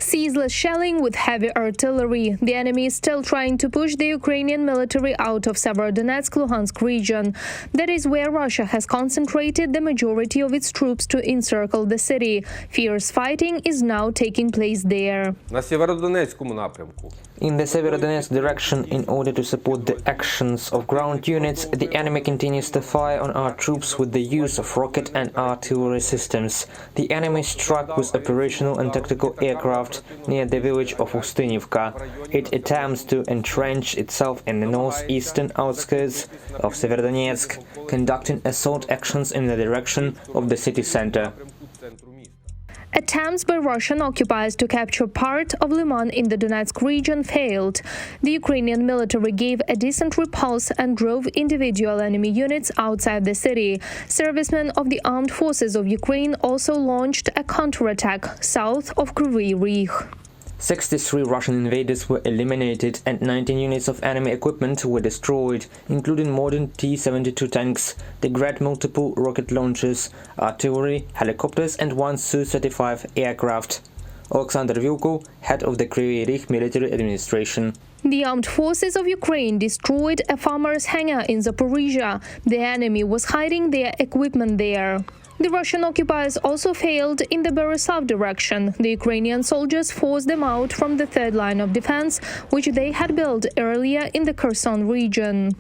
Ceaseless shelling with heavy artillery. The enemy is still trying to push the Ukrainian military out of Severodonetsk, Luhansk region. That is where Russia has concentrated the majority of its troops to encircle the city. Fierce fighting is now taking place there. На Северодонецькому напрямку. In the Severodonetsk direction, in order to support the actions of ground units, the enemy continues to fire on our troops with the use of rocket and artillery systems. The enemy struck with operational and tactical aircraft near the village of Ustynivka. It attempts to entrench itself in the northeastern outskirts of Severodonetsk, conducting assault actions in the direction of the city center. Attempts by Russian occupiers to capture part of Liman in the Donetsk region failed. The Ukrainian military gave a decent repulse and drove individual enemy units outside the city. Servicemen of the armed forces of Ukraine also launched a counterattack south of Kryvyi Rih. 63 Russian invaders were eliminated and 19 units of enemy equipment were destroyed, including modern T-72 tanks, the Grad multiple rocket launchers, artillery, helicopters and one Su-35 aircraft. Alexander Vilko, head of the Kryvyi Rih military administration. The armed forces of Ukraine destroyed a farmer's hangar in Zaporizhia. The enemy was hiding their equipment there. The Russian occupiers also failed in the Borislav direction. The Ukrainian soldiers forced them out from the third line of defense, which they had built earlier in the Kherson region.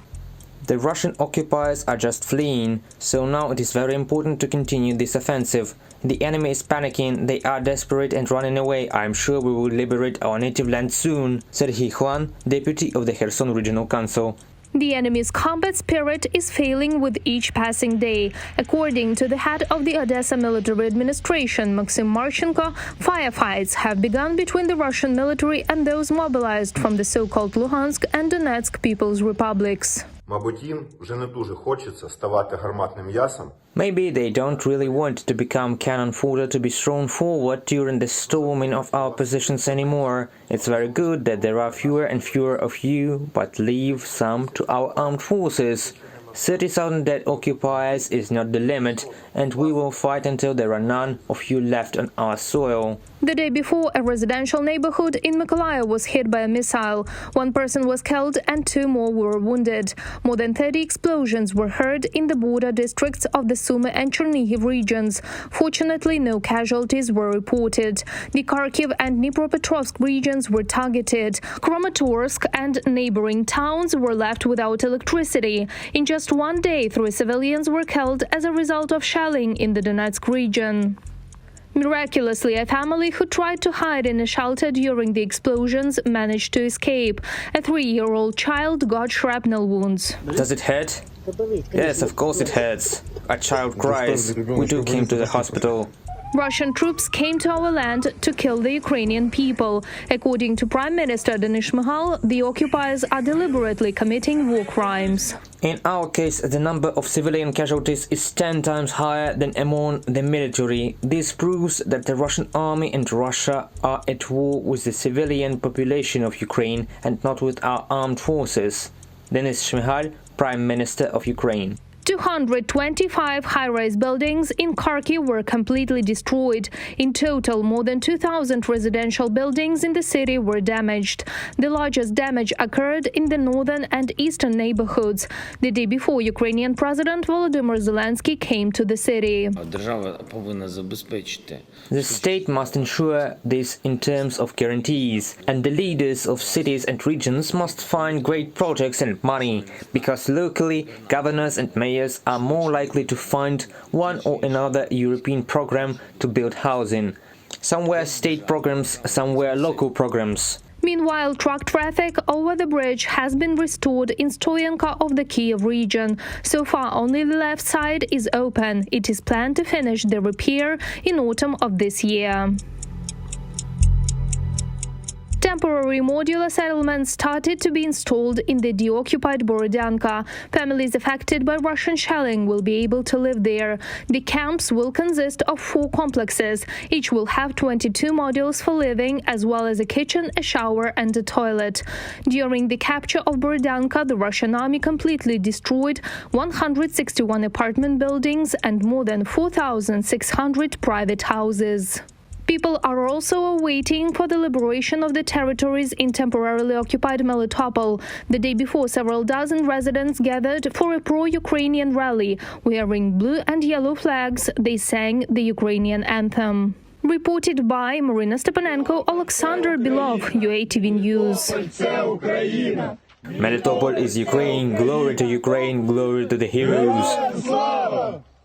The Russian occupiers are just fleeing, so now it is very important to continue this offensive. The enemy is panicking, they are desperate and running away. I am sure we will liberate our native land soon, said Hikwan, deputy of the Kherson Regional Council. The enemy's combat spirit is failing with each passing day. According to the head of the Odessa military administration, Maxim Marchenko, firefights have begun between the Russian military and those mobilized from the so-called Luhansk and Donetsk People's Republics. Мабуть, їм вже не дуже хочеться ставати гарматним м'ясом. Maybe they don't really want to become cannon fodder to be thrown forward during the storming of our positions anymore. It's very good that there are fewer and fewer of you, but leave some to our armed forces. 30,000 dead occupiers is not the limit, and we will fight until there are none of you left on our soil. The day before, a residential neighborhood in Mykolaiv was hit by a missile. One person was killed and 2 more were wounded. More than 30 explosions were heard in the border districts of the Sumy and Chernihiv regions. Fortunately, no casualties were reported. The Kharkiv and Dnipropetrovsk regions were targeted. Kramatorsk and neighboring towns were left without electricity. In just one day, 3 civilians were killed as a result of shelling in the Donetsk region. Miraculously, a family who tried to hide in a shelter during the explosions managed to escape. A 3-year-old child got shrapnel wounds. Does it hurt? Yes, of course it hurts. A child cries. We took him to the hospital. Russian troops came to our land to kill the Ukrainian people. According to Prime Minister Denis Shmyhal, the occupiers are deliberately committing war crimes. In our case, the number of civilian casualties is 10 times higher than among the military. This proves that the Russian army and Russia are at war with the civilian population of Ukraine and not with our armed forces. Denis Shmyhal, Prime Minister of Ukraine. 225 high-rise buildings in Kharkiv were completely destroyed. In total, more than 2,000 residential buildings in the city were damaged. The largest damage occurred in the northern and eastern neighborhoods. The day before, Ukrainian President Volodymyr Zelenskyy came to the city. The state must ensure this in terms of guarantees, and the leaders of cities and regions must find great projects and money, because locally, governors and mayors are more likely to find one or another European program to build housing. Somewhere state programs, somewhere local programs. Meanwhile, truck traffic over the bridge has been restored in Stoyanka of the Kiev region. So far, only the left side is open. It is planned to finish the repair in autumn of this year. Temporary modular settlements started to be installed in the Deoccupied Borodyanka. Families affected by Russian shelling will be able to live there. The camps will consist of 4 complexes. Each will have 22 modules for living, as well as a kitchen, a shower and a toilet. During the capture of Borodyanka, the Russian army completely destroyed 161 apartment buildings and more than 4,600 private houses. People are also waiting for the liberation of the territories in temporarily occupied Melitopol. The day before, several dozen residents gathered for a pro-Ukrainian rally. Wearing blue and yellow flags, they sang the Ukrainian anthem. Reported by Marina Stepanenko, Alexander Belov, UATV News. Melitopol is Ukraine. Glory to Ukraine. Glory to the heroes.